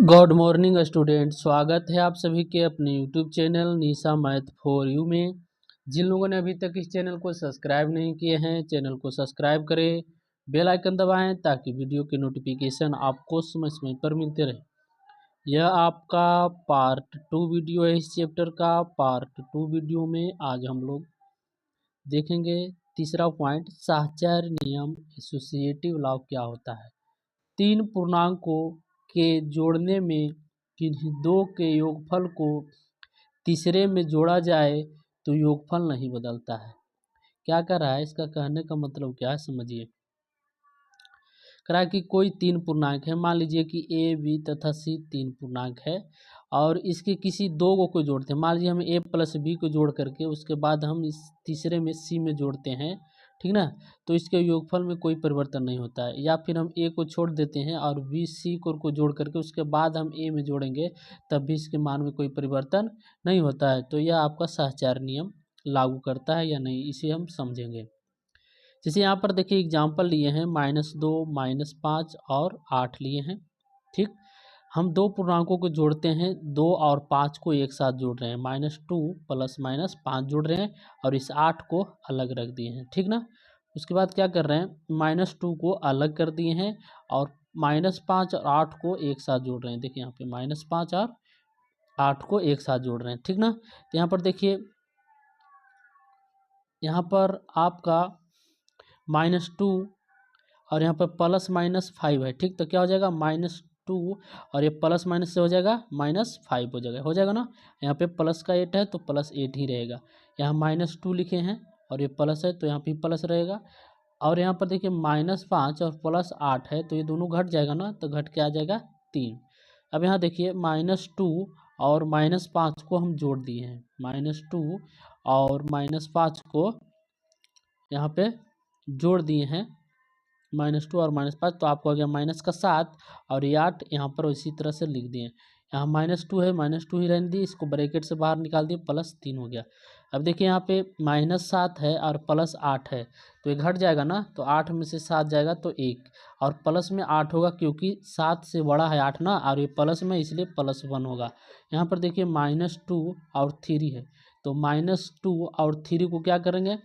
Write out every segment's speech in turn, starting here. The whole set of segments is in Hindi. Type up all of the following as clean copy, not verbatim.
गुड मॉर्निंग स्टूडेंट, स्वागत है आप सभी के अपने YouTube channel Nisha math for you में। जिन लोगों ने अभी तक इस चैनल को सब्सक्राइब नहीं किए हैं, चैनल को सब्सक्राइब करें, बेल आइकन दबाएं ताकि वीडियो के नोटिफिकेशन आपको समय समय पर मिलते रहे। यह आपका पार्ट 2 वीडियो है। इस चैप्टर का पार्ट 2 वीडियो में आज हम लोग देखेंगे तीसरा पॉइंट, साहचर्य नियम एसोसिएटिव लॉ क्या होता है। तीन पूर्णांकों के जोड़ने में किन्हीं दो के योगफल को तीसरे में जोड़ा जाए तो योगफल नहीं बदलता है। क्या कर रहा है, इसका कहने का मतलब क्या है समझिए। कह रहा है कि कोई तीन पूर्णांक है, मान लीजिए कि ए बी तथा सी तीन पूर्णांक है और इसके किसी दो को जोड़ते हैं। मान लीजिए हम ए प्लस बी को जोड़ करके उसके बाद हम इस तीसरे में सी में जोड़ते हैं, ठीक ना, तो इसके योगफल में कोई परिवर्तन नहीं होता है। या फिर हम ए को छोड़ देते हैं और बी सी को जोड़ करके उसके बाद हम ए में जोड़ेंगे, तब भी इसके मान में कोई परिवर्तन नहीं होता है। तो यह आपका साहचर्य नियम लागू करता है या नहीं, इसे हम समझेंगे। जैसे यहाँ पर देखिए एग्जाम्पल लिए हैं, -2, -5 और 8 लिए हैं। ठीक, हम दो पूर्णांकों को जोड़ते हैं, 2 और 5 को एक साथ जोड़ रहे हैं, -2 प्लस -5 जोड़ रहे हैं और इस 8 को अलग रख दिए हैं, ठीक ना। उसके बाद क्या कर रहे हैं, -2 को अलग कर दिए हैं और -5 और 8 को एक साथ जोड़ रहे हैं। देखिए यहाँ पे -5 और 8 को एक साथ जोड़ रहे हैं, ठीक ना। तो यहाँ पर देखिए, यहाँ पर आपका -2 और यहाँ पर +-5 है, ठीक। तो क्या हो जाएगा, -2 और ये प्लस माइनस से हो जाएगा -5 हो जाएगा ना। यहाँ पे प्लस का 8 है तो +8 ही रहेगा। यहाँ -2 लिखे हैं और ये प्लस है तो यहाँ पे प्लस रहेगा। और यहाँ पर देखिए -5 और +8 है तो ये दोनों घट जाएगा ना, तो घट के आ जाएगा 3। अब यहाँ देखिए -2 और -5 को हम जोड़ दिए हैं, -2 और -5 को यहाँ पे जोड़ दिए हैं, -2 और -5, तो आपको आ गया -7 और ये 8 यहाँ पर इसी तरह से लिख दिए। यहाँ -2 है, -2 ही रहने दी, इसको ब्रैकेट से बाहर निकाल दिए, +3 हो गया। अब देखिए यहाँ पे -7 है और +8 है तो ये घट जाएगा ना, तो 8 में से 7 जाएगा तो 1 और प्लस में 8 होगा क्योंकि 7 से बड़ा है 8 ना, और ये प्लस में इसलिए +1 होगा। यहाँ पर देखिए -2 और 3 है तो -2 और 3 को क्या करेंगे,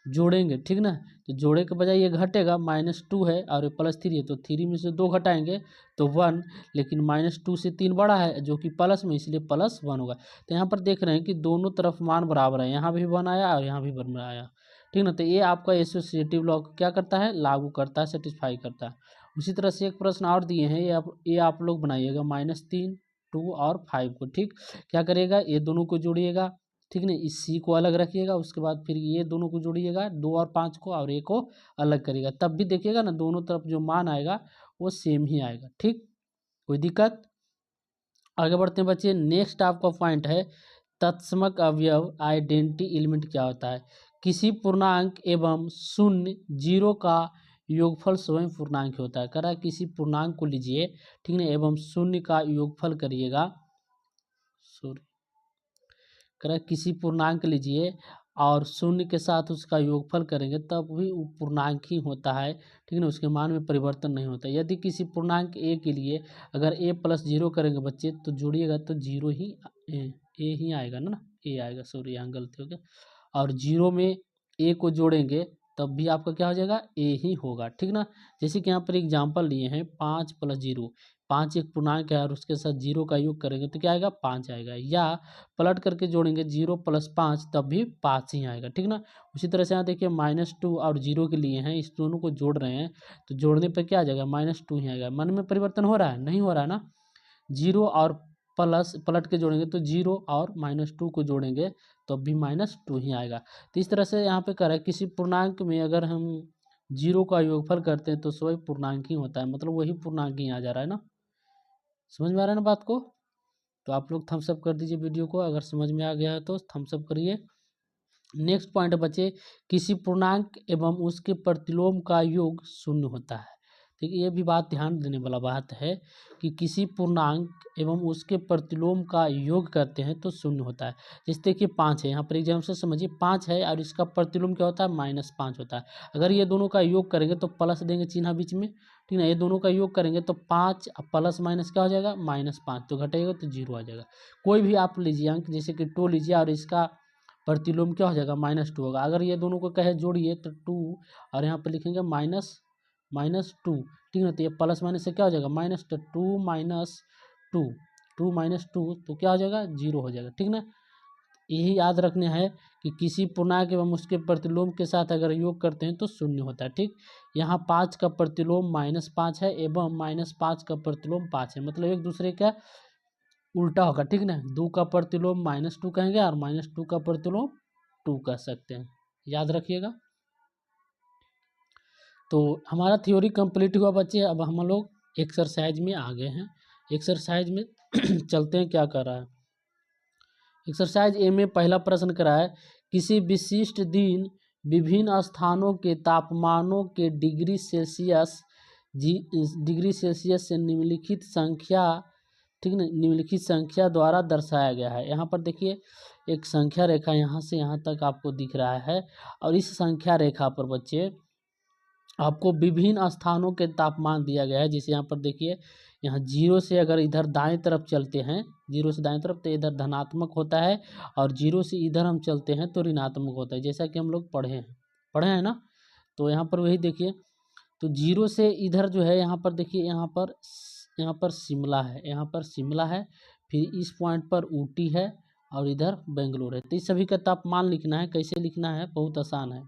जोड़ेंगे, ठीक ना। तो जोड़े के बजाय ये घटेगा, -2 है और ये +3 है तो 3 में से 2 घटाएंगे तो 1, लेकिन -2 से 3 बड़ा है जो कि प्लस में, इसलिए +1 होगा। तो यहाँ पर देख रहे हैं कि दोनों तरफ मान बराबर है, यहाँ भी 1 आया और यहाँ भी 1 आया, ठीक ना। तो ये आपका एसोसिएटिव लॉ क्या करता है, लागू करता है, सेटिस्फाई करता है। उसी तरह से एक प्रश्न और दिए हैं, ये आप लोग बनाइएगा, -3, 2 और 5 को, ठीक। क्या करेगा, ये दोनों को जोड़िएगा, ठीक नहीं, इस सी को अलग रखिएगा, उसके बाद फिर ये दोनों को जोड़िएगा, 2 और 5 को, और 1 को अलग करिएगा, तब भी देखिएगा ना दोनों तरफ जो मान आएगा वो सेम ही आएगा, ठीक। कोई दिक्कत। आगे बढ़ते हैं बच्चे। नेक्स्ट आपका पॉइंट है, तत्समक अवयव आइडेंटिटी एलिमेंट क्या होता है। किसी पूर्णांक एवं शून्य जीरो का योगफल स्वयं पूर्णांक होता है। कह रहा है किसी पूर्णांक को लीजिए, ठीक है, एवं शून्य का योगफल करिएगा, किसी पूर्णांक लीजिए और शून्य के साथ उसका योगफल करेंगे तब भी वो पूर्णांक ही होता है, ठीक है ना, उसके मान में परिवर्तन नहीं होता। यदि किसी पूर्णांक ए के लिए अगर a + 0 करेंगे बच्चे तो जोड़िएगा तो 0 ही ए ही आएगा ना, ए आएगा, सॉरी यहाँ गलती हो गया। और 0 में a को जोड़ेंगे तब भी आपका क्या हो जाएगा, ए ही होगा, ठीक ना। जैसे कि यहाँ पर एग्जाम्पल लिए हैं, 5 + 0, 5 एक पूर्णांक है और उसके साथ 0 का योग करेंगे तो क्या आएगा, 5 आएगा। या पलट करके जोड़ेंगे 0 + 5 तब भी 5 ही आएगा, ठीक ना। उसी तरह से यहाँ देखिए -2 और 0 के लिए हैं, इस दोनों को जोड़ रहे हैं तो जोड़ने पर क्या आ जाएगा, -2 ही आएगा। मन में परिवर्तन हो रहा है, नहीं हो रहा है ना। 0 और प्लस पलट के जोड़ेंगे तो 0 और -2 को जोड़ेंगे तो भी -2 ही आएगा। तो इस तरह से यहाँ पे कह रहा है किसी पूर्णांक में अगर हम 0 का योगफल करते हैं तो स्वयं पूर्णांक ही होता है, मतलब वही पूर्णांक ही आ जा रहा है ना। समझ में आ रहा है ना बात को। तो आप लोग थम्स अप कर दीजिए वीडियो को, अगर समझ में आ गया है तो थम्स अप करिए। नेक्स्ट पॉइंट बच्चे, किसी पूर्णांक एवं उसके प्रतिलोम का योग 0 होता है। ठीक है, ये भी बात ध्यान देने वाला बात है कि किसी पूर्णांक एवं उसके प्रतिलोम का योग करते हैं तो शून्य होता है। जैसे देखिए 5 है, यहाँ पर एग्जाम से समझिए 5 है और इसका प्रतिलोम क्या होता है, -5 होता है। अगर ये दोनों का योग करेंगे तो प्लस देंगे चिन्ह बीच में, ठीक है, ये दोनों का योग करेंगे तो 5 प्लस माइनस क्या हो जाएगा, -5, तो घटेगा तो 0 आ जाएगा। कोई भी आप लीजिए अंक, जैसे कि 2 लीजिए और इसका प्रतिलोम क्या हो जाएगा, -2 होगा। अगर ये दोनों को कहे जोड़िए तो 2 और यहाँ पर लिखेंगे -2, ठीक है, तो ये प्लस माइनस से क्या हो जाएगा, माइनस, तो 2 - 2, 2 - 2 तो क्या हो जाएगा, 0 हो जाएगा, ठीक ना। यही याद रखना है कि किसी पूर्णांक एवं उसके प्रतिलोम के साथ अगर योग करते हैं तो शून्य होता है, ठीक। यहाँ 5 का प्रतिलोम -5 है एवं -5 का प्रतिलोम 5 है, मतलब एक दूसरे का उल्टा होगा, ठीक ना। 2 का प्रतिलोम -2 कहेंगे और -2 का प्रतिलोम 2 कह सकते हैं, याद रखिएगा। तो हमारा थ्योरी कंप्लीट हुआ बच्चे। अब हम लोग एक्सरसाइज में आ गए हैं। एक्सरसाइज में चलते हैं, क्या कर रहा है। एक्सरसाइज ए में पहला प्रश्न करा है, किसी विशिष्ट दिन विभिन्न स्थानों के तापमानों के डिग्री सेल्सियस से निम्नलिखित संख्या, ठीक है, निम्नलिखित संख्या द्वारा दर्शाया गया है। यहाँ पर देखिए एक संख्या रेखा यहाँ से यहाँ तक आपको दिख रहा है और इस संख्या रेखा पर बच्चे आपको विभिन्न स्थानों के तापमान दिया गया है। जैसे यहाँ पर देखिए, यहाँ 0 से अगर इधर दाएं तरफ चलते हैं, 0 से दाएं तरफ तो इधर धनात्मक होता है और 0 से इधर हम चलते हैं तो ऋणात्मक होता है, जैसा कि हम लोग पढ़े हैं ना। तो यहाँ पर वही देखिए, तो 0 से इधर जो है, यहाँ पर देखिए, यहाँ पर शिमला है, यहाँ पर शिमला है, फिर इस पॉइंट पर ऊटी है और इधर बेंगलोर है। तो इस सभी का तापमान लिखना है। कैसे लिखना है, बहुत आसान है।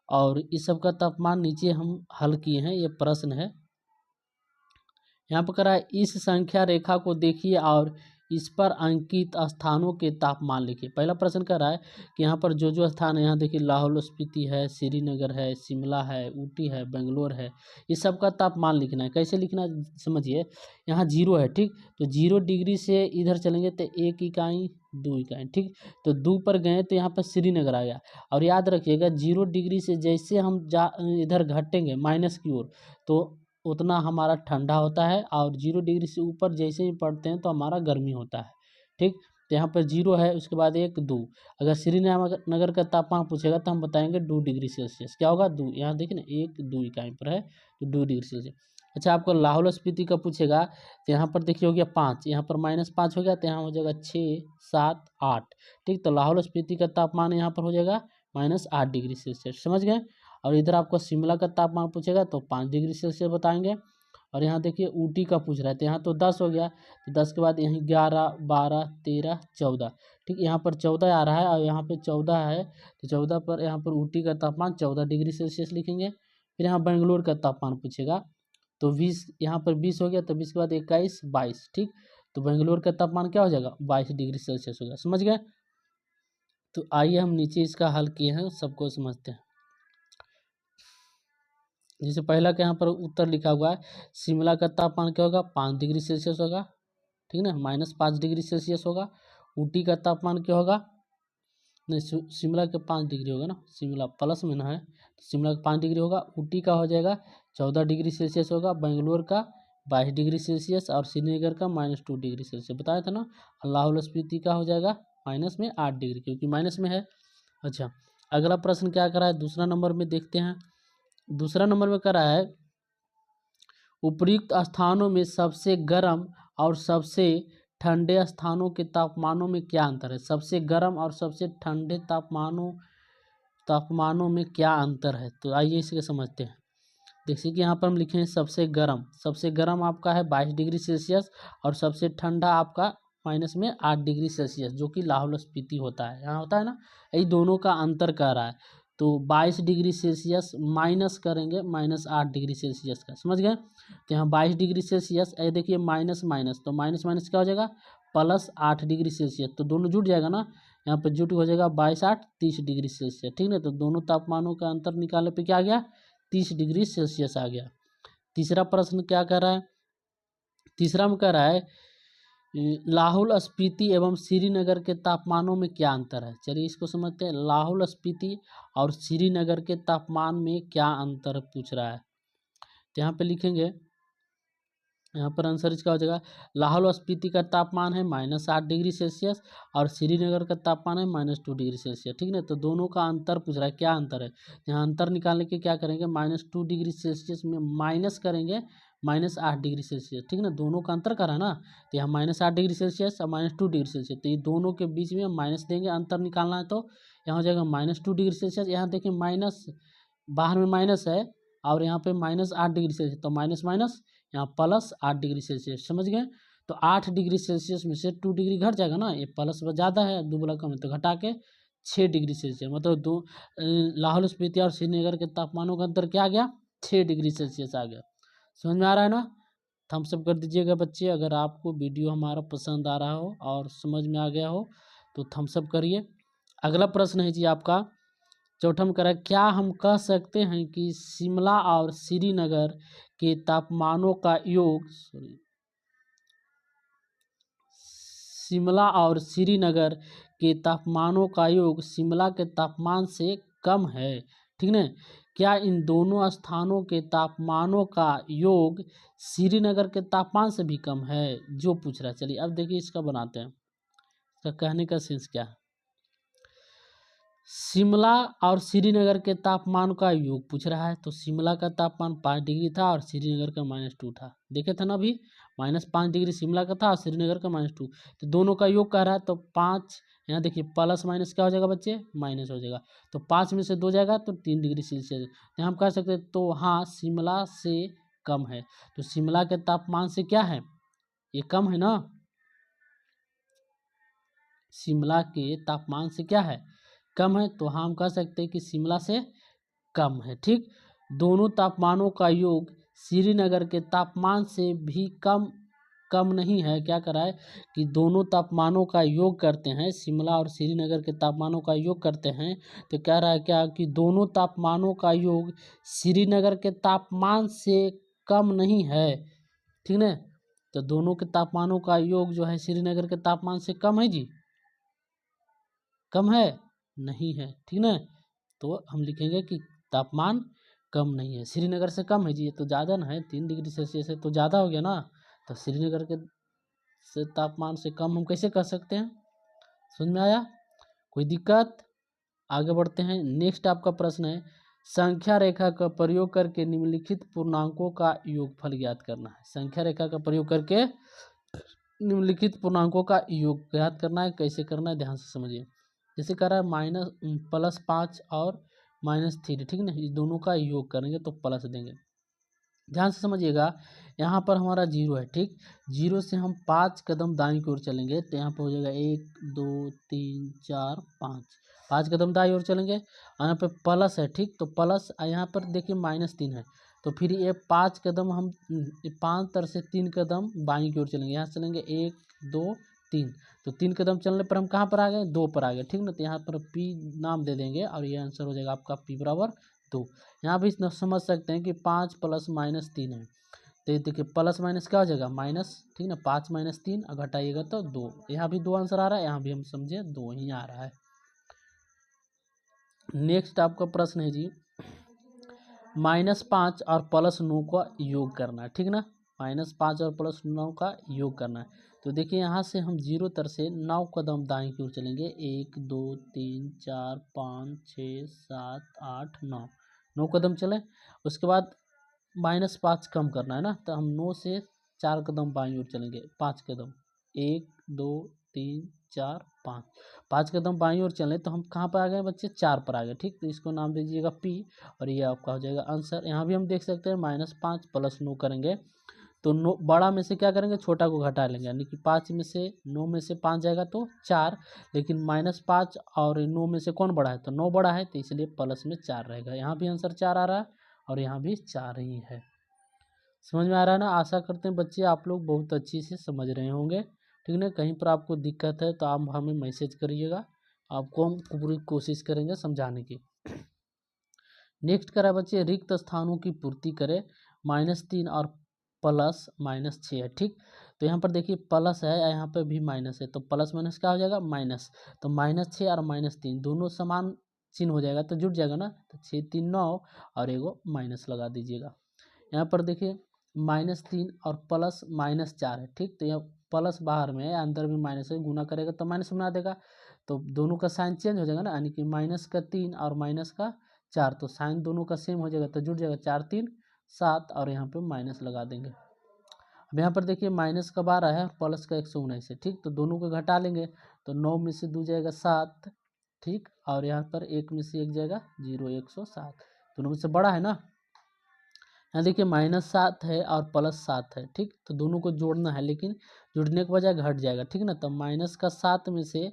और इस सब का तापमान नीचे हम हल किए हैं, ये प्रश्न है। यहाँ पर करा है, इस संख्या रेखा को देखिए और इस पर अंकित स्थानों के तापमान लिखिए। पहला प्रश्न कर रहा है कि यहाँ पर जो जो स्थान है, यहाँ देखिए लाहौल स्पीति है, श्रीनगर है, शिमला है, ऊटी है, बेंगलोर है, इस सब का तापमान लिखना है। कैसे लिखना है समझिए, यहाँ 0 है, ठीक, तो 0 डिग्री से इधर चलेंगे तो 1 इकाई 2 इकाई, ठीक, तो 2 पर गए तो यहाँ पर श्रीनगर आ गया। और याद रखिएगा 0 डिग्री से जैसे हम इधर घटेंगे माइनस की ओर तो उतना हमारा ठंडा होता है, और 0 डिग्री से ऊपर जैसे ही पढ़ते हैं तो हमारा गर्मी होता है, ठीक। तो यहाँ पर 0 है, उसके बाद 1 2, अगर श्रीनगर का तापमान पूछेगा तो हम बताएंगे 2 डिग्री सेल्सियस, क्या होगा 2, यहाँ देखिए ना 1 2 इकाई पर है तो 2 डिग्री सेल्सियस। अच्छा, आपको लाहौल स्पीति का पूछेगा तो यहाँ पर देखिए हो गया 5, यहाँ पर -5 हो गया तो यहाँ हो जाएगा 6 7 8, ठीक। तो लाहौल स्पीति का तापमान यहाँ पर हो जाएगा -8 डिग्री सेल्सियस, समझ गए। और इधर आपको शिमला का तापमान पूछेगा तो 5 डिग्री सेल्सियस बताएंगे। और यहाँ देखिए ऊटी का पूछ रहा है तो यहाँ तो 10 हो गया, तो 10 के बाद यहीं 11 12 13 14, ठीक, यहाँ पर 14 आ रहा है और यहाँ पे 14 है, तो 14 पर यहाँ पर ऊटी का तापमान 14 डिग्री सेल्सियस लिखेंगे। फिर यहाँ बेंगलोर का तापमान पूछेगा तो 20, यहाँ पर 20 हो गया, तो 20 के बाद 21 22, ठीक, तो बेंगलोर का तापमान क्या हो जाएगा 22 डिग्री सेल्सियस हो गया, समझ गए। तो आइए हम नीचे इसका हल किए हैं, सबको समझते हैं। जैसे पहला के यहाँ पर उत्तर लिखा हुआ है, शिमला का तापमान क्या होगा 5 डिग्री सेल्सियस होगा, ठीक ना, -5 डिग्री सेल्सियस होगा। ऊटी का तापमान क्या होगा, नहीं शिमला के 5 डिग्री होगा ना, शिमला प्लस में ना है, तो शिमला का 5 डिग्री होगा। ऊटी का हो जाएगा 14 डिग्री सेल्सियस होगा, बेंगलोर का 22 डिग्री सेल्सियस और श्रीनगर का -2 डिग्री सेल्सियस बताया था ना। लाहौल स्पीति का हो जाएगा -8 डिग्री, क्योंकि माइनस में है। अच्छा, अगला प्रश्न क्या करा है, दूसरा नंबर में देखते हैं। दूसरा नंबर में करा है, उपयुक्त स्थानों में सबसे गर्म और सबसे ठंडे स्थानों के तापमानों में क्या अंतर है। सबसे गर्म और सबसे ठंडे तापमानों में क्या अंतर है, तो आइए इसे समझते हैं। देखिए कि यहाँ पर हम लिखे हैं सबसे गर्म आपका है 22 डिग्री सेल्सियस और सबसे ठंडा आपका -8 डिग्री सेल्सियस, जो कि लाहौल स्पीति होता है, यहाँ होता है ना। यही दोनों का अंतर कर रहा है, तो 22 डिग्री सेल्सियस माइनस करेंगे -8 डिग्री सेल्सियस का, समझ गए। तो यहाँ 22 डिग्री सेल्सियस, ये देखिए माइनस माइनस, तो माइनस माइनस क्या हो जाएगा +8 डिग्री सेल्सियस, तो दोनों जुट जाएगा ना, यहाँ पर जुट हो जाएगा 22 8 30 डिग्री सेल्सियस, ठीक है। तो दोनों तापमानों का अंतर निकालने पे क्या आ गया 30 डिग्री सेल्सियस आ गया। तीसरा प्रश्न क्या कर रहा है, तीसरा में कह रहा है लाहौल स्पीति एवं श्रीनगर के तापमानों में क्या अंतर है। चलिए इसको समझते हैं, लाहौल स्पीति और श्रीनगर के तापमान में क्या अंतर पूछ रहा है। तो यहाँ पे लिखेंगे, यहाँ पर आंसर इसका हो जाएगा लाहौल स्पीति का तापमान है -8 डिग्री सेल्सियस और श्रीनगर का तापमान है -2 डिग्री सेल्सियस। ठीक ना, तो दोनों का अंतर पूछ रहा है, क्या अंतर है। यहाँ अंतर निकालने के क्या करेंगे, -2 डिग्री सेल्सियस में माइनस करेंगे -8 डिग्री सेल्सियस। ठीक ना, दोनों का अंतर करा ना, तो यहाँ -8 डिग्री सेल्सियस और -2 डिग्री सेल्सियस, तो ये दोनों के बीच में माइनस देंगे, अंतर निकालना है। तो यहाँ हो जाएगा -2 डिग्री सेल्सियस। यहाँ देखिए माइनस, बाहर में माइनस है और यहाँ पे -8 डिग्री सेल्सियस, तो माइनस माइनस यहाँ +8 डिग्री सेल्सियस। समझ गए। तो 8 डिग्री सेल्सियस में से 2 डिग्री घट जाएगा ना, ये प्लस ज़्यादा है, दो बोला कम है, तो घटा के 6 डिग्री सेल्सियस, मतलब दो लाहौल स्पीति और श्रीनगर के तापमानों का अंतर क्या आ गया, 6 डिग्री सेल्सियस आ गया। समझ में आ रहा है ना। थम्स अप कर दीजिएगा बच्चे, अगर आपको वीडियो हमारा पसंद आ रहा हो और समझ में आ गया हो तो थम्स अप करिए। अगला प्रश्न है जी आपका चौथा में कह रहा है, क्या हम कह सकते हैं कि शिमला और श्रीनगर के तापमानों का योग, शिमला और श्रीनगर के तापमानों का योग शिमला के तापमान से कम है। ठीक ना, क्या इन दोनों स्थानों के तापमानों का योग श्रीनगर के तापमान से भी कम है, जो पूछ रहा है। चलिए अब देखिए इसका बनाते हैं, इसका कहने का सेंस क्या है। शिमला और श्रीनगर के तापमान का योग पूछ रहा है, तो शिमला का तापमान 5 डिग्री था और श्रीनगर का -2 था। देखे थे ना अभी, -5 डिग्री शिमला का था और श्रीनगर का -2, तो दोनों का योग कह रहा है। तो 5, यहाँ देखिए प्लस माइनस क्या हो जाएगा बच्चे, माइनस हो जाएगा, तो 5 में से 2 जाएगा तो 3 डिग्री सेल्सियस। तो हम कह सकते हैं, तो हाँ शिमला से कम है। तो शिमला के तापमान से क्या है, ये कम है ना, शिमला के तापमान से क्या है, कम है। तो हम कह सकते हैं कि शिमला से कम है। ठीक, दोनों तापमानों का योग श्रीनगर के तापमान से भी कम नहीं है। क्या करा है कि दोनों तापमानों का योग करते हैं, शिमला और श्रीनगर के तापमानों का योग करते हैं, तो कह रहा है क्या कि दोनों तापमानों का योग श्रीनगर के तापमान से कम नहीं है। ठीक ना, तो दोनों के तापमानों का योग जो है श्रीनगर के तापमान से कम है जी, कम है नहीं है। ठीक ना, तो हम लिखेंगे कि तापमान कम नहीं है, श्रीनगर से कम है जी, ये तो ज़्यादा ना है, 3 डिग्री सेल्सियस है तो ज़्यादा हो गया ना, तो श्रीनगर के से तापमान से कम हम कैसे कह सकते हैं। समझ में आया, कोई दिक्कत। आगे बढ़ते हैं। नेक्स्ट आपका प्रश्न है, संख्या रेखा का प्रयोग करके निम्नलिखित पूर्णांकों का योगफल ज्ञात करना है। संख्या रेखा का प्रयोग करके निम्नलिखित पूर्णांकों का योग ज्ञात करना है। कैसे करना है ध्यान से समझिए। जैसे कह रहा है +5 और -3, ठीक ना, इस दोनों का योग करेंगे तो प्लस देंगे। ध्यान से समझिएगा, यहाँ पर हमारा 0 है। ठीक, 0 से हम 5 कदम दाईं की ओर चलेंगे तो यहाँ पर हो जाएगा 1 2 3 4 5, 5 कदम दाईं ओर चलेंगे और यहाँ पे प्लस है। ठीक, तो प्लस यहाँ पर देखिए -3 है, तो फिर ये 5 कदम हम 5 तरह से 3 कदम बाईं की ओर चलेंगे। यहाँ चलेंगे 1 2 3, तो 3 कदम चलने पर हम कहाँ पर आ गए, 2 पर आ गए। ठीक ना, तो यहाँ पर P नाम दे देंगे और ये आंसर हो जाएगा आपका P बराबर 2। यहाँ भी समझ सकते हैं कि 5 + -3 है, तो ये देखिए प्लस माइनस क्या हो जाएगा माइनस। ठीक ना, 5 - 3 और घटाइएगा तो 2। यहाँ भी 2 आंसर आ रहा है, यहाँ भी हम समझे 2 ही आ रहा है। नेक्स्ट आपका प्रश्न है जी, -5 और +9 का योग करना है। ठीक ना, -5 और +9 का योग करना है। तो देखिए यहाँ से हम 0 तर से 9 कदम दाईं की ओर चलेंगे, 1 2 3 4 5 6 7 8 9, 9 कदम चले। उसके बाद -5 कम करना है ना, तो हम 9 से 4 कदम बाईं ओर चलेंगे, 5 कदम, 1 2 3 4 5, 5 कदम बाईं ओर चलें तो हम कहाँ पर आ गए बच्चे, 4 पर आ गए। ठीक, तो इसको नाम दीजिएगा P और ये आपका हो जाएगा आंसर। यहाँ भी हम देख सकते हैं -5 + 9 करेंगे तो 9 बड़ा में से क्या करेंगे, छोटा को घटा लेंगे, यानी कि 5 में से 9 में से 5 जाएगा तो 4, लेकिन -5 और 9 में से कौन बड़ा है, तो 9 बड़ा है, तो इसलिए प्लस में 4 रहेगा। यहाँ भी आंसर 4 आ रहा है और यहाँ भी 4 ही है। समझ में आ रहा है ना। आशा करते हैं बच्चे आप लोग बहुत अच्छी से समझ रहे होंगे। ठीक है, कहीं पर आपको दिक्कत है तो आप हमें मैसेज करिएगा, आपको हम पूरी कोशिश करेंगे समझाने की। नेक्स्ट करा बच्चे, रिक्त स्थानों की पूर्ति करें, -3 और +-6 है। ठीक, तो यहाँ पर देखिए प्लस है, यहाँ पे भी माइनस है, तो प्लस माइनस क्या हो जाएगा माइनस, तो -6 और -3 दोनों समान चिन्ह हो जाएगा तो जुट जाएगा ना, तो 6 3 9 और एगो माइनस लगा दीजिएगा। यहाँ पर देखिए -3 और प्लस -4 है, ठीक। तो यहाँ प्लस बाहर में है, अंदर भी माइनस है, गुना करेगा तो माइनस बना देगा, तो दोनों का साइन चेंज हो जाएगा ना, यानी कि -3 और -4, तो साइन दोनों का सेम हो जाएगा, तो जुड़ जाएगा 4 3 7 और यहाँ पे माइनस लगा देंगे। अब यहाँ पर देखिए -12 है और प्लस का 119 है, ठीक। तो दोनों को घटा लेंगे तो 9 में से 2 जाएगा 7, ठीक। और यहाँ पर 1 में से 1 जाएगा 0, 107, दोनों में से बड़ा है ना। यहाँ देखिए -7 है और +7 है, ठीक। तो दोनों को जोड़ना है, लेकिन जुड़ने के बजाय घट जाएगा, ठीक ना। तो -7 में से,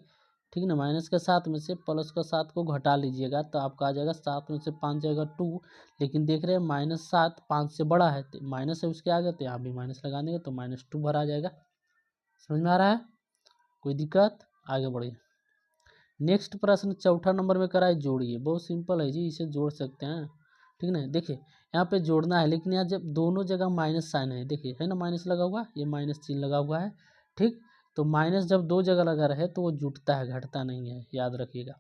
ठीक ना, -7 में से +7 को घटा लीजिएगा तो आपका आ जाएगा 7 में से 5 जाएगा 2, लेकिन देख रहे हैं -7 5 से बड़ा है, तो माइनस है उसके आगे, तो यहाँ भी माइनस लगा देंगे तो -2 भरा जाएगा। समझ में आ रहा है, कोई दिक्कत? आगे बढ़िए। नेक्स्ट प्रश्न चौथा नंबर में कराए जोड़िए, बहुत सिंपल है जी, इसे जोड़ सकते हैं, ठीक ना। देखिए यहाँ पे जोड़ना है, लेकिन यहाँ जब दोनों जगह माइनस साइन है, देखिए है ना, माइनस लगा हुआ, ये माइनस चिन्ह लगा हुआ है, ठीक। तो माइनस जब दो जगह लगा रहे तो वो जुटता है, घटता नहीं है, याद रखिएगा।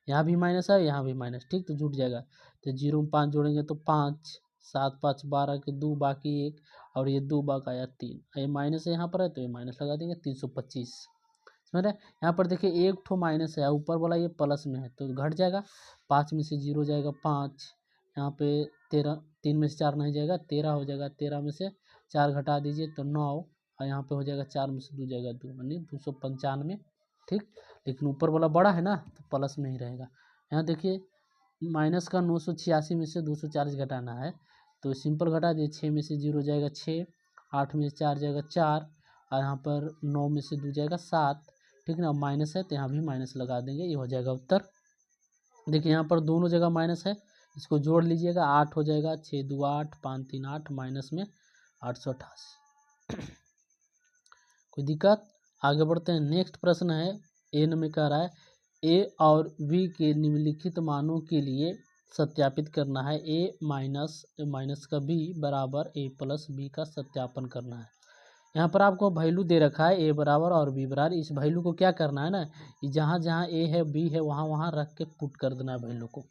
यहाँ भी माइनस है, यहाँ भी माइनस, ठीक। तो जुट जाएगा, तो 0 में 5 जोड़ेंगे तो 5, 7 5 12 के 2 बाकी 1, और ये 2 बाका आया 3, ये माइनस है यहाँ पर है तो ये माइनस लगा देंगे 325। समझ रहे? यहाँ पर देखिए एक ठो माइनस है, ऊपर वाला ये प्लस में है तो घट जाएगा, 5 में से 0 जाएगा 5, यहाँ पे 13, 3 में से 4 नहीं जाएगा, 13 हो जाएगा, 13 में से 4 घटा दीजिए तो 9, और यहाँ पे हो जाएगा 4 में से 2 जाएगा 2, यानी 295, ठीक। लेकिन ऊपर वाला बड़ा है ना तो प्लस में ही रहेगा। यहाँ देखिए माइनस का 986 में से 240 घटाना है, तो सिंपल घटा दिए, 6 में से 0 जाएगा 6, 8 में से 4 जाएगा 4, और यहाँ पर 9 में से 2 जाएगा 7, ठीक ना। माइनस है तो यहाँ भी माइनस लगा देंगे, ये हो जाएगा उत्तर। देखिए यहाँ पर दोनों जगह माइनस है, इसको जोड़ लीजिएगा, 8 हो जाएगा, 6 2 8, 5 3 8, माइनस में 888। कोई दिक्कत? आगे बढ़ते हैं। नेक्स्ट प्रश्न है ए में कह रहा है ए और बी के निम्नलिखित मानों के लिए सत्यापित करना है, ए माइनस का बी बराबर ए प्लस बी का सत्यापन करना है। यहाँ पर आपको वैल्यू दे रखा है ए बराबर और बी बराबर, इस वैल्यू को क्या करना है ना, जहाँ जहाँ ए है बी है वहाँ वहाँ रख के पुट कर देना है वैल्यू को।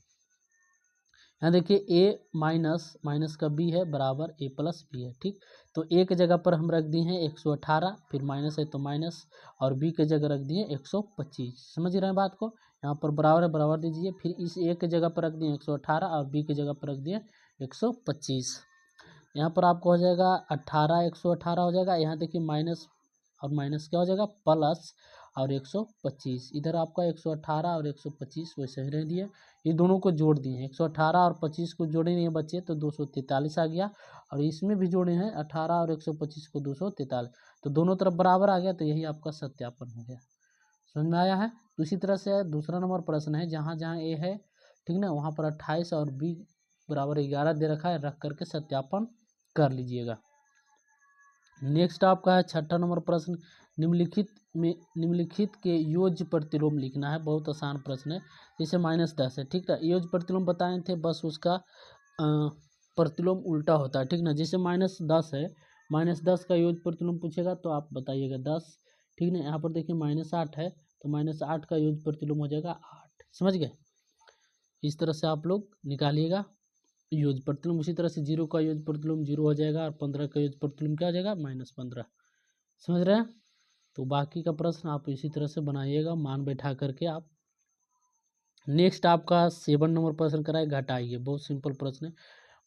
यहाँ देखिए ए माइनस का बी है बराबर ए प्लस बी है, ठीक। तो ए के जगह पर हम रख दिए हैं 118, फिर माइनस है तो माइनस, और बी के जगह रख दिए 125। समझ रहे हैं बात को? यहाँ पर बराबर है, बराबर दीजिए, फिर इस ए के जगह पर रख दिए 118 और बी के जगह पर रख दिए 125। यहाँ पर आपको हो जाएगा 18 118 हो जाएगा, यहाँ देखिए माइनस और माइनस क्या हो जाएगा प्लस, और 125 इधर आपका 118 और 125 वैसे ही रह दिए। ये दोनों को जोड़ दिए हैं, 118 और 25 को जोड़े नहीं बच्चे तो 243 आ गया, और इसमें भी जोड़े हैं 18 और 125 को 243, तो दोनों तरफ बराबर आ गया, तो यही आपका सत्यापन हो गया। समझ में आया है? तो इसी तरह से दूसरा नंबर प्रश्न है, जहाँ जहाँ ए है, ठीक ना, वहाँ पर 28 और बी बराबर 11 दे रखा है, रख करके सत्यापन कर लीजिएगा। नेक्स्ट आपका है छठा नंबर प्रश्न, निम्नलिखित के योज्य प्रतिलोम लिखना है, बहुत आसान प्रश्न है। जैसे -10 है, ठीक है, योज्य प्रतिलोम बताए थे, बस उसका प्रतिलोम उल्टा होता है, ठीक ना। जैसे -10 है, -10 का योज्य प्रतिलोम पूछेगा तो आप बताइएगा 10, ठीक ना। यहाँ पर देखिए -8 है तो -8 का योज्य प्रतिलोम हो जाएगा 8। समझ गए? इस तरह से आप लोग निकालिएगा योज्य प्रतिलोम। उसी तरह से 0 का योज्य प्रतिलोम 0 हो जाएगा, और 15 का योज्य प्रतिलोम क्या हो जाएगा -15। समझ रहे हैं? तो बाकी का प्रश्न आप इसी तरह से बनाइएगा, मान बैठा करके आप। नेक्स्ट आपका 7 नंबर प्रश्न कराए, घटाइए, बहुत सिंपल प्रश्न है।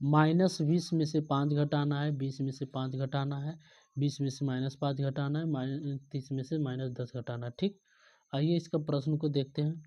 -20 में से 5 घटाना है, 20 में से 5 घटाना है, 20 में से -5 घटाना है, 30 में से -10 घटाना है, ठीक। आइए इसका प्रश्न को देखते हैं।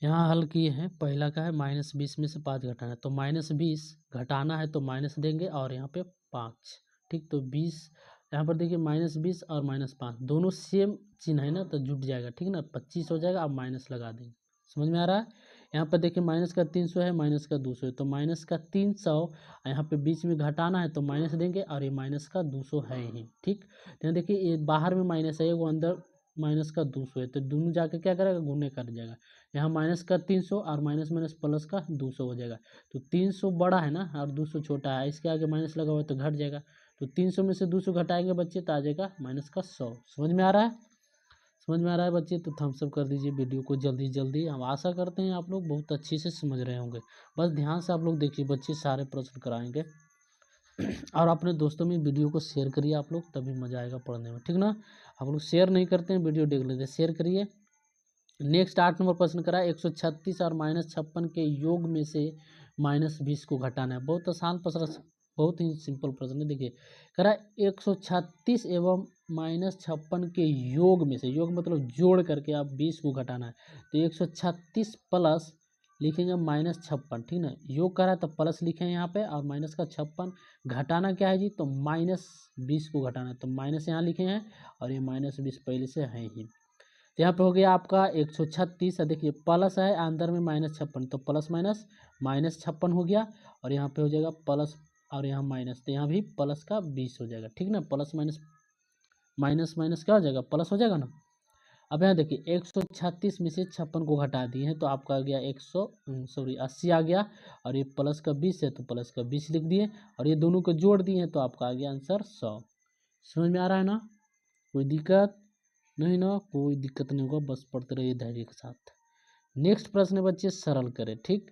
यहाँ हल किए हैं, पहला का है -20 में से 5 घटाना है, तो -20 घटाना है तो माइनस देंगे, और यहाँ पे 5, ठीक। तो 20 यहाँ पर देखिए -20 और -5 दोनों सेम चिन्ह है ना, तो जुट जाएगा, ठीक ना, 25 हो जाएगा, अब माइनस लगा देंगे। समझ में आ रहा है? यहाँ पर देखिए माइनस का 300 है, माइनस का 200 है, तो माइनस का 300 यहाँ पे बीच में घटाना है तो माइनस देंगे, और ये माइनस का 200 है ही, ठीक। यहाँ देखिए ये बाहर में माइनस है, वो अंदर माइनस का 200 है, तो दोनों जाके क्या करेगा, गुने कर जाएगा। यहाँ माइनस का 300 और माइनस माइनस प्लस का 200 हो जाएगा, तो 300 बड़ा है ना और 200 छोटा है, इसके आगे माइनस लगा हुआ है तो घट जाएगा, तो 300 में से 200 घटाएंगे बच्चे तो आ जाएगा -100। समझ में आ रहा है? समझ में आ रहा है बच्चे? तो थम्स अप कर दीजिए वीडियो को जल्दी जल्दी। हम आशा करते हैं आप लोग बहुत अच्छे से समझ रहे होंगे। बस ध्यान से आप लोग देखिए, बच्चे सारे प्रश्न कराएंगे। और अपने दोस्तों में वीडियो को शेयर करिए आप लोग, तभी मज़ा आएगा पढ़ने में, ठीक ना। आप लोग शेयर नहीं करते हैं, वीडियो देख लेते हैं, शेयर करिए। नेक्स्ट 8 नंबर प्रश्न करा है, 136 और -56 के योग में से -20 को घटाना है। बहुत आसान प्रश्न, बहुत ही सिंपल प्रश्न है। देखिए करा 136 एवं -56 के योग में से, योग मतलब जोड़ करके आप 20 को घटाना है। तो 136 प्लस लिखेंगे -56, ठीक ना। योग करा है तो प्लस लिखे हैं यहाँ पे, और माइनस का 56 घटाना क्या है जी, तो -20 को घटाना है, तो माइनस यहाँ लिखे हैं, और ये -20 पहले से है ही। तो यहाँ पे हो गया आपका 136। देखिए प्लस है अंदर में -56, तो प्लस माइनस -56 हो गया, और यहाँ पे हो जाएगा प्लस और यहाँ माइनस, तो यहाँ भी प्लस का 20 हो जाएगा, ठीक ना। प्लस माइनस माइनस माइनस क्या हो जाएगा, प्लस हो जाएगा ना। अब यहाँ देखिए 136 में से 56 को घटा दिए हैं, तो आपका आ गया 80 आ गया, और ये प्लस का 20 है तो प्लस का 20 लिख दिए, और ये दोनों को जोड़ दिए हैं, तो आपका आ गया आंसर 100। समझ में आ रहा है ना? कोई दिक्कत नहीं ना, कोई दिक्कत नहीं होगा, बस पढ़ते रहिए धैर्य के साथ। नेक्स्ट प्रश्न है बच्चे, सरल करें, ठीक।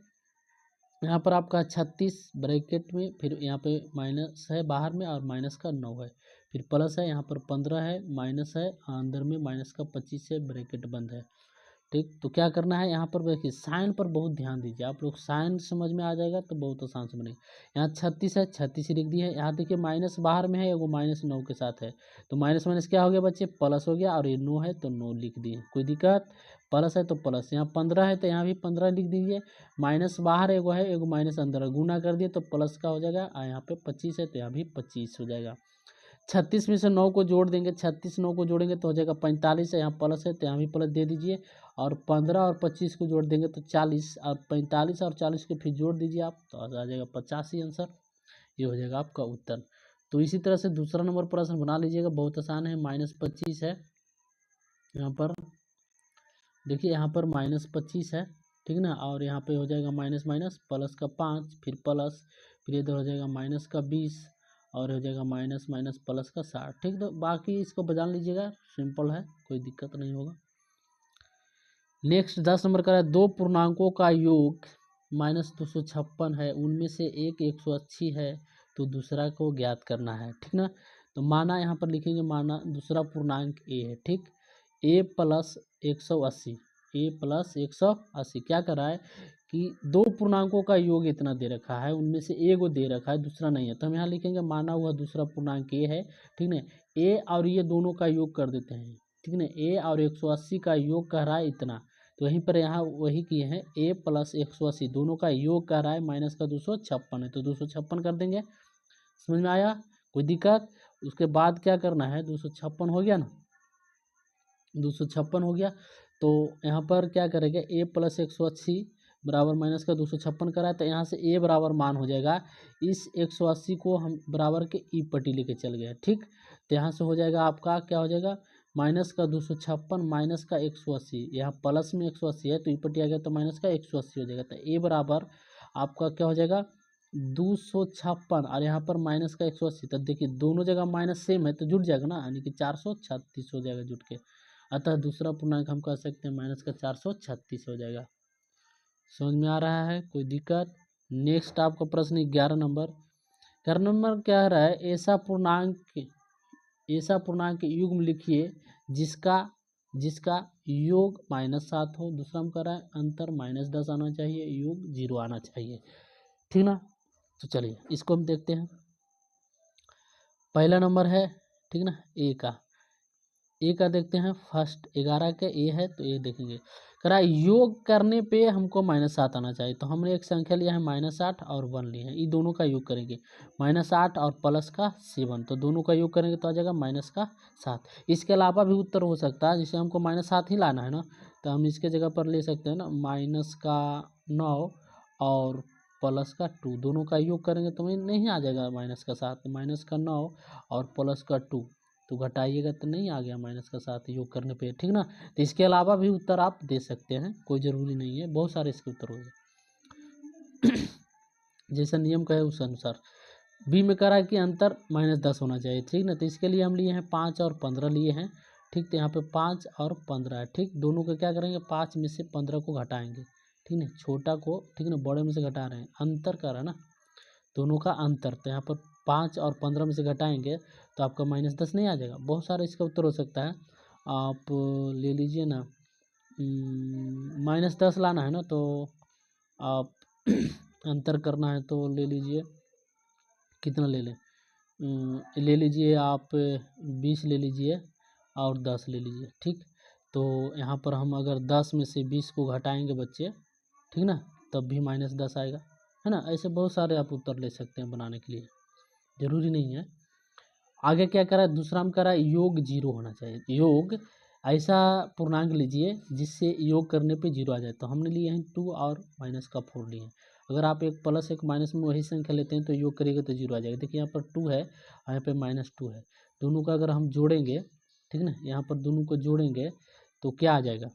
यहाँ पर आपका 36 ब्रैकेट में, फिर यहाँ पे माइनस है बाहर में, और माइनस का 9 है, फिर प्लस है, यहाँ पर 15 है, माइनस है, अंदर में माइनस का 25 है, ब्रैकेट बंद है, ठीक। तो क्या करना है यहाँ पर, देखिए साइन पर बहुत ध्यान दीजिए आप लोग, साइन समझ में आ जाएगा तो बहुत आसान से बनेगा। यहाँ 36 है, 36 लिख दिए है। यहाँ देखिए माइनस बाहर में है, वो -9 के साथ है, तो माइनस माइनस क्या हो गया बच्चे, प्लस हो गया, और ये 9 है तो 9 लिख दिए, कोई दिक्कत। प्लस है तो प्लस, यहाँ 15 है तो यहाँ भी 15 लिख दीजिए। माइनस बाहर एगो है, एगो माइनस अंदर है, गुना कर दिए तो प्लस का हो जाएगा, और यहाँ पे 25 है तो यहाँ भी 25 हो जाएगा। 36 में से 9 को जोड़ देंगे, 36 9 को जोड़ेंगे तो हो जाएगा 45 है, यहाँ प्लस है तो यहाँ भी प्लस दे दीजिए, और 15 और 25 को जोड़ देंगे तो 40, और 45 और 40 को फिर जोड़ दीजिए आप, तो आ जाएगा 85 आंसर। ये हो जाएगा आपका उत्तर। तो इसी तरह से दूसरा नंबर प्रश्न बना लीजिएगा, बहुत आसान है। -25 है यहाँ पर, देखिए यहाँ पर -25 है, ठीक ना, और यहाँ पे हो जाएगा माइनस माइनस, प्लस का 5, फिर प्लस, फिर इधर हो जाएगा माइनस का 20, और हो जाएगा माइनस माइनस प्लस का 60, ठीक। तो बाकी इसको बजा लीजिएगा, सिंपल है, कोई दिक्कत नहीं होगा। नेक्स्ट 10 नंबर का है, दो पूर्णांकों का योग -256 है, उनमें से एक 180 है, तो दूसरा को ज्ञात करना है, ठीक ना। तो माना यहाँ पर लिखेंगे, माना दूसरा पूर्णांक ए है, ठीक। a प्लस 180, a प्लस 180 क्या कर रहा है कि दो पूर्णांकों का योग इतना दे रखा है, उनमें से एक दे रखा है, दूसरा नहीं है, तो हम यहाँ लिखेंगे माना हुआ दूसरा पूर्णांक a है, ठीक ना। a और ये दोनों का योग कर देते हैं, ठीक ना। a और 180 का योग कर रहा है इतना, तो वहीं पर यहाँ वही किए हैं, a प्लस 180 दोनों का योग कर रहा है, माइनस का 256 है, तो 256 कर देंगे। समझ में आया? कोई दिक्कत? उसके बाद क्या करना है, 256 हो गया ना, 256 हो गया, तो यहाँ पर क्या करेंगे, a प्लस 180 बराबर माइनस का 256 करा है, तो यहाँ से a बराबर मान हो जाएगा, इस 180 को हम बराबर के ई पट्टी लेके चल गए, ठीक। तो यहाँ से हो जाएगा आपका क्या हो जाएगा, माइनस का 256 माइनस का 180, यहाँ प्लस में 180 है तो ई पट्टी आ गया, तो माइनस का 180 हो जाएगा, तो a बराबर आपका क्या हो जाएगा 256, और यहाँ पर माइनस का 180, तो देखिए दोनों जगह माइनस सेम है तो जुट जाएगा ना, यानी कि 436 हो जाएगा जुट के, अतः दूसरा पूर्णांक हम कह सकते हैं माइनस का 436 हो जाएगा। समझ में आ रहा है? कोई दिक्कत? नेक्स्ट आपका प्रश्न 11 नंबर, 11 नंबर क्या रहा है, ऐसा पूर्णांक युग्म लिखिए जिसका योग -7 हो। दूसरा हम कह रहा है अंतर -10 आना चाहिए, योग 0 आना चाहिए, ठीक ना। तो चलिए इसको हम देखते हैं। पहला नंबर है, ठीक ना, ए का देखते हैं, फर्स्ट 11 के ए है तो ए देखेंगे, करा योग करने पे हमको -7 आना चाहिए, तो हमने एक संख्या लिया है -8 और 1 लिए हैं, ये दोनों का योग करेंगे, -8 और प्लस का 7, तो दोनों का योग करेंगे तो आ जाएगा -7। इसके अलावा भी उत्तर हो सकता है, जिसे हमको -7 ही लाना है ना, तो हम इसके जगह पर ले सकते हैं ना -9 और प्लस का 2, दोनों का योग करेंगे तो नहीं आ जाएगा -7, -9 और प्लस का 2, तो घटाइएगा तो नहीं आ गया -7 योग करने पे, ठीक ना। तो इसके अलावा भी उत्तर आप दे सकते हैं, कोई ज़रूरी नहीं है, बहुत सारे इसके उत्तर होंगे। जैसा नियम का है उस अनुसार। बी में कह रहा है कि अंतर -10 होना चाहिए, ठीक ना, तो इसके लिए हम लिए हैं 5 और 15 लिए हैं, ठीक। तो यहाँ पे 5 और 15 है, ठीक। दोनों को क्या करेंगे, 5 में से 15 को घटाएंगे, ठीक ना, छोटा को, ठीक ना, बड़े में से घटा रहे हैं, अंतर कर रहा है ना, दोनों का अंतर। तो यहाँ पर 5 और 15 में से घटाएंगे तो आपका -10 नहीं आ जाएगा। बहुत सारा इसका उत्तर हो सकता है। आप ले लीजिए ना, -10 लाना है ना, तो आप अंतर करना है तो ले लीजिए, कितना ले लें, ले लीजिए आप 20 ले लीजिए और 10 ले लीजिए, ठीक। तो यहाँ पर हम अगर 10 में से 20 को घटाएंगे बच्चे, ठीक ना, तब भी -10 आएगा, है ना। ऐसे बहुत सारे आप उत्तर ले सकते हैं बनाने के लिए, ज़रूरी नहीं है। आगे क्या करा है, दूसरा में करा योग 0 होना चाहिए। योग ऐसा पूर्णांक लीजिए जिससे योग करने पे 0 आ जाए। तो हमने लिए हैं 2 और -4 लिए हैं। अगर आप एक प्लस एक माइनस में वही संख्या लेते हैं तो योग करिएगा तो 0 आ जाएगा। देखिए यहाँ पर 2 है और यहाँ पे -2 है, दोनों का अगर हम जोड़ेंगे, ठीक ना, यहाँ पर दोनों को जोड़ेंगे तो क्या आ जाएगा,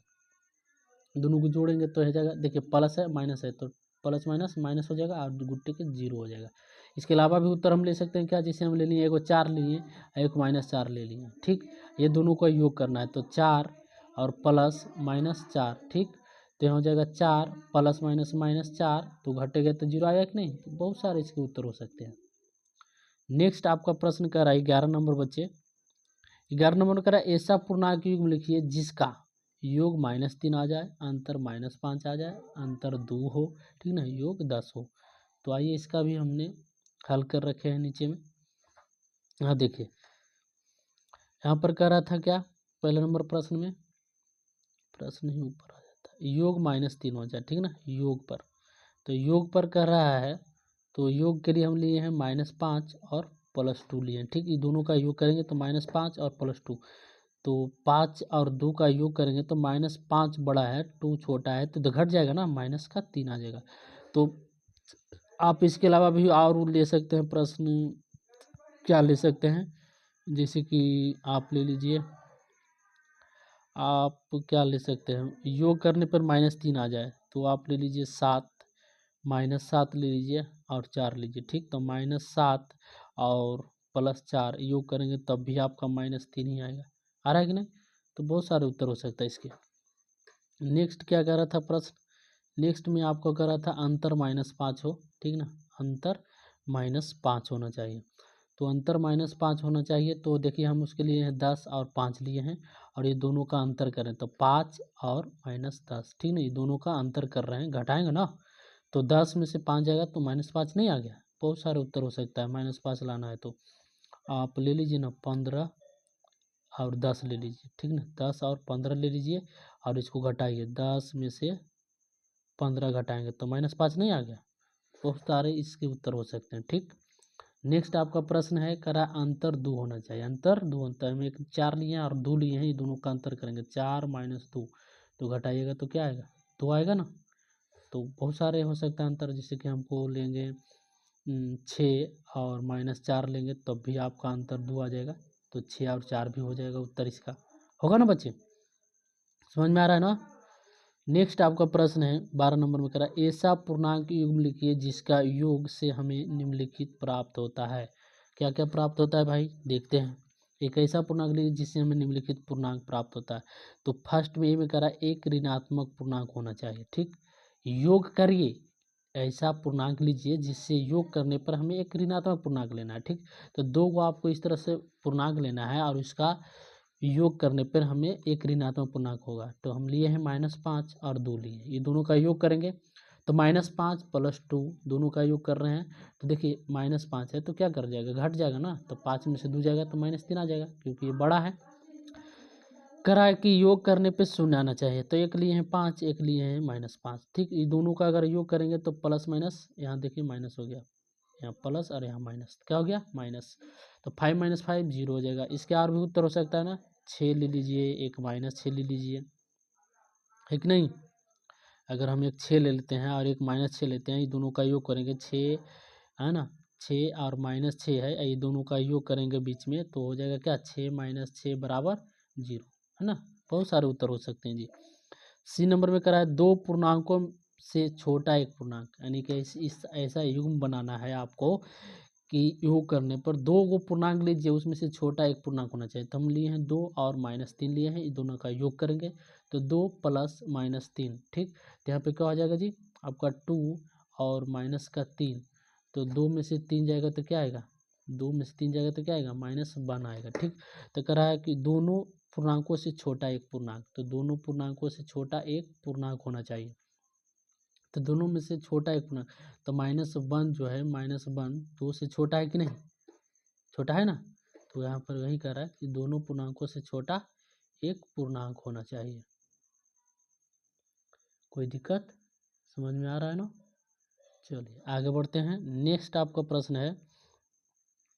दोनों को जोड़ेंगे तो हो जाएगा, देखिए प्लस है माइनस है तो प्लस माइनस माइनस हो जाएगा और गुट्टे के 0 हो जाएगा। इसके अलावा भी उत्तर हम ले सकते हैं क्या, जैसे हम ले लिए एक 4 लिए, एक -4 ले लिए, ठीक। ये दोनों का योग करना है तो 4 और प्लस -4, ठीक। तो यहाँ हो जाएगा 4 प्लस -4, तो घटेगा तो 0 आएगा कि नहीं। तो बहुत सारे इसके उत्तर हो सकते हैं। नेक्स्ट आपका प्रश्न कर रहा है 11 नंबर बच्चे, 11 नंबर का ऐसा पूर्णांक युग्म लिखिए जिसका योग -3 आ जाए, अंतर -5 आ जाए, अंतर 2 हो, ठीक ना, योग 10 हो। तो आइए इसका भी हमने हल कर रखे हैं नीचे में। हाँ देखिए यहाँ पर कह रहा था क्या, पहले नंबर प्रश्न में, प्रश्न ही ऊपर आ जाता है, योग -3 हो जाए, ठीक ना, योग पर। तो योग पर कह रहा है तो योग के लिए हम लिए हैं -5 और +2 लिए हैं, ठीक। ये दोनों का योग करेंगे तो -5 और +2, तो 5 और 2 का योग करेंगे तो -5 बड़ा है 2 छोटा है, तो घट जाएगा ना, -3 आ जाएगा। तो आप इसके अलावा भी और ले सकते हैं प्रश्न, क्या ले सकते हैं, जैसे कि आप ले लीजिए, आप क्या ले सकते हैं, योग करने पर -3 आ जाए तो आप ले लीजिए 7, -7 ले लीजिए और 4 लीजिए, ठीक। तो -7 और +4 योग करेंगे तब भी आपका -3 ही आएगा। आ रहा है कि नहीं। तो बहुत सारे उत्तर हो सकता है इसके। नेक्स्ट क्या कह रहा था प्रश्न, नेक्स्ट में आपको कह रहा था अंतर -5 हो, ठीक ना, अंतर -5 होना चाहिए। तो अंतर -5 होना चाहिए, तो देखिए हम उसके लिए 10 और 5 लिए हैं और ये दोनों का अंतर करें तो 5 और -10, ठीक ना, ये दोनों का अंतर कर रहे हैं, घटाएंगे ना, तो 10 में से 5 जाएगा तो -5 नहीं आ गया। बहुत सारे उत्तर हो सकता है, -5 लाना है तो आप ले लीजिए ना 15 और 10 ले लीजिए, ठीक ना, 10 और 15 ले लीजिए और इसको घटाइए, 10 में से 15 घटाएंगे तो -5 नहीं आ गया। बहुत सारे इसके उत्तर हो सकते हैं, ठीक। नेक्स्ट आपका प्रश्न है करा अंतर 2 होना चाहिए, अंतर 2 होता है, हम एक 4 लिए हैं और 2 लिए हैं, ये दोनों का अंतर करेंगे 4 - 2, तो घटाइएगा तो क्या आएगा, 2 आएगा ना। तो बहुत सारे हो सकता है अंतर, जैसे कि हमको लेंगे 6 और -4 लेंगे तब भी आपका अंतर 2 आ जाएगा, तो 6 और 4 भी हो जाएगा उत्तर इसका, होगा ना बच्चे, समझ में आ रहा है ना। नेक्स्ट आपका प्रश्न है 12 नंबर में करा ऐसा पूर्णांक युग्म लिखिए जिसका योग से हमें निम्नलिखित प्राप्त होता है। क्या क्या प्राप्त होता है भाई, देखते हैं। एक ऐसा पूर्णांक लिखिए जिससे हमें निम्नलिखित पूर्णांक प्राप्त होता है। तो फर्स्ट में ये में करा एक ऋणात्मक पूर्णांक होना चाहिए, ठीक। योग करिए, ऐसा पूर्णांक लीजिए जिससे योग करने पर हमें एक ऋणात्मक पूर्णांक लेना है, ठीक। तो 2 को आपको इस तरह से पूर्णांक लेना है और इसका योग करने पर हमें एक ऋणात्मक पूर्णांक होगा। तो हम लिए हैं -5 और 2 लिए, ये दोनों का योग करेंगे तो -5 + 2 दोनों का योग कर रहे हैं, तो देखिए -5 है तो क्या कर जाएगा, घट जाएगा ना, तो 5 में से 2 जाएगा तो -3 आ जाएगा क्योंकि ये बड़ा है। करा कि योग करने पे 0 आना चाहिए, तो एक लिए हैं 5, एक लिए हैं -5, ठीक। ये दोनों का अगर योग करेंगे तो प्लस माइनस, यहाँ देखिए माइनस हो गया, यहाँ प्लस और यहाँ माइनस, क्या हो गया माइनस, तो 5 - 5 0 हो जाएगा। इसके और भी उत्तर हो सकता है ना, 6 ले लीजिए, एक -6 ले लीजिए, है कि नहीं। अगर हम एक 6 ले लेते हैं और एक -6 लेते हैं, ये दोनों का योग करेंगे 6, है ना, 6 और -6 है, ये दोनों का योग करेंगे बीच में तो हो जाएगा क्या, 6 - 6 = 0, है ना। बहुत सारे उत्तर हो सकते हैं जी। सी नंबर में करा है दो पूर्णांकों से छोटा एक पूर्णांक, यानी कि इस ऐसा युग्म बनाना है आपको कि योग करने पर दो को पूर्णांक लीजिए, उसमें से छोटा एक पूर्णांक होना चाहिए। तो हम लिए हैं 2 और -3 लिए हैं, ये दोनों का योग करेंगे तो 2 + -3, ठीक। तो यहाँ पे क्या हो जाएगा जी आपका 2 और माइनस का 3, तो 2 में से 3 जाएगा तो क्या आएगा, 2 में से 3 जाएगा तो क्या आएगा -1 आएगा, ठीक। तो कह रहा है कि दोनों पूर्णांकों से छोटा एक पूर्णांक, तो दोनों पूर्णांकों से छोटा एक पूर्णांक होना चाहिए। तो दोनों में से छोटा एक पूर्णांक, तो -1 जो है -1 2 से छोटा है कि नहीं, छोटा है ना। तो यहाँ पर वही कह रहा है कि दोनों पूर्णांकों से छोटा एक पूर्णांक होना चाहिए। कोई दिक्कत समझ में आ रहा है ना। चलिए आगे बढ़ते हैं। नेक्स्ट आपका प्रश्न है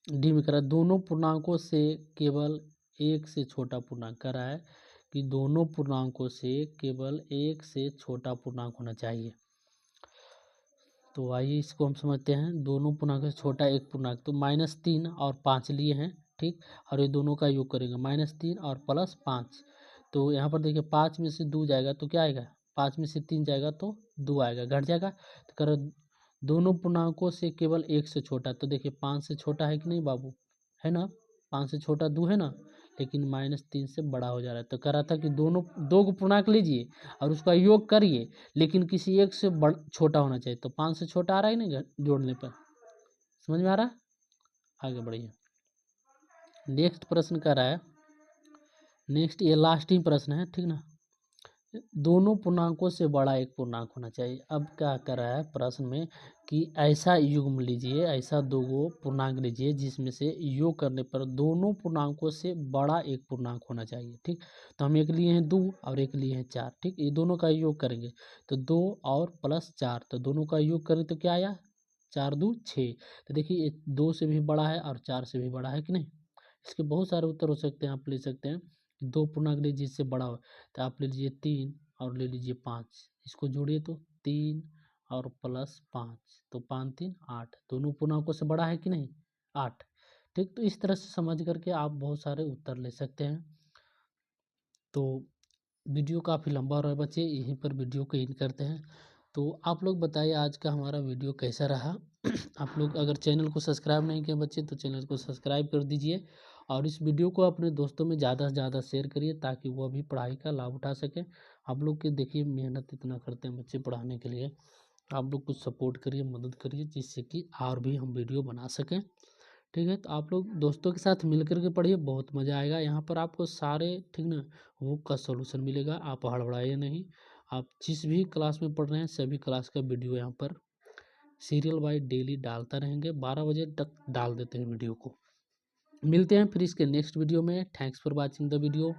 डी में, कह रहा है दोनों पूर्णांकों से केवल एक से छोटा पूर्णांक। कह रहा है कि दोनों पूर्णांकों से केवल एक से छोटा पूर्णांक होना चाहिए। तो आइए इसको हम समझते हैं। दोनों पूर्णांकों से छोटा एक पूर्णांक, तो -3 और 5 लिए हैं, ठीक। और ये दोनों का योग करेंगे, -3 और +5। तो यहाँ पर देखिए 5 में से 2 जाएगा तो क्या आएगा, 5 में से 3 जाएगा तो 2 आएगा, घट जाएगा। तो कह दोनों पूर्णांकों से केवल एक से छोटा, तो देखिए 5 से छोटा है कि नहीं बाबू, है ना। 5 से छोटा 2 है ना, लेकिन -3 से बड़ा हो जा रहा है। तो कह रहा था कि दोनों दो को पूर्णांक लीजिए और उसका योग करिए, लेकिन किसी एक से छोटा होना चाहिए। तो 5 से छोटा आ रहा है नहीं जोड़ने पर, समझ में आ रहा है। आगे बढ़िए। नेक्स्ट प्रश्न कर रहा है, नेक्स्ट ये लास्ट ही प्रश्न है, ठीक ना। दोनों पूर्णांकों से बड़ा एक पूर्णांक होना चाहिए। अब क्या कर रहा है प्रश्न में कि ऐसा युग्म लीजिए, ऐसा दो पूर्णांक लीजिए जिसमें से योग करने पर दोनों पूर्णांकों से बड़ा एक पूर्णांक होना चाहिए, ठीक। तो हम एक लिए हैं 2 और एक लिए हैं 4, ठीक। ये दोनों का योग करेंगे तो 2 और +4, तो दोनों का योग करें तो क्या आया, 4 2 6। तो देखिए ये 2 से भी बड़ा है और 4 से भी बड़ा है कि नहीं। इसके बहुत सारे उत्तर हो सकते हैं, आप ले सकते हैं। 2 पूर्णांक लीजिए जिससे बड़ा हो, तो आप ले लीजिए 3 और ले लीजिए 5, इसको जोड़िए तो 3 और +5, तो 5 3 8, दोनों पूर्णांकों से बड़ा है कि नहीं 8, ठीक। तो इस तरह से समझ करके आप बहुत सारे उत्तर ले सकते हैं। तो वीडियो काफ़ी लंबा हो रहा है बच्चे, यहीं पर वीडियो को एंड करते हैं। तो आप लोग बताइए आज का हमारा वीडियो कैसा रहा। आप लोग अगर चैनल को सब्सक्राइब नहीं किए बच्चे तो चैनल को सब्सक्राइब कर दीजिए और इस वीडियो को अपने दोस्तों में ज़्यादा से ज़्यादा शेयर करिए ताकि वो भी पढ़ाई का लाभ उठा सकें। आप लोग के देखिए मेहनत इतना करते हैं बच्चे पढ़ाने के लिए, आप लोग कुछ सपोर्ट करिए, मदद करिए, जिससे कि और भी हम वीडियो बना सकें, ठीक है। तो आप लोग दोस्तों के साथ मिल कर के पढ़िए, बहुत मज़ा आएगा। यहाँ पर आपको सारे, ठीक ना, बुक का सॉल्यूशन मिलेगा, आप हड़बड़ाइए नहीं। आप जिस भी क्लास में पढ़ रहे हैं सभी क्लास का वीडियो यहाँ पर सीरियल वाइज डेली डालता रहेंगे, 12 बजे तक डाल देते हैं वीडियो को। मिलते हैं फिर इसके नेक्स्ट वीडियो में। Thanks for watching the video.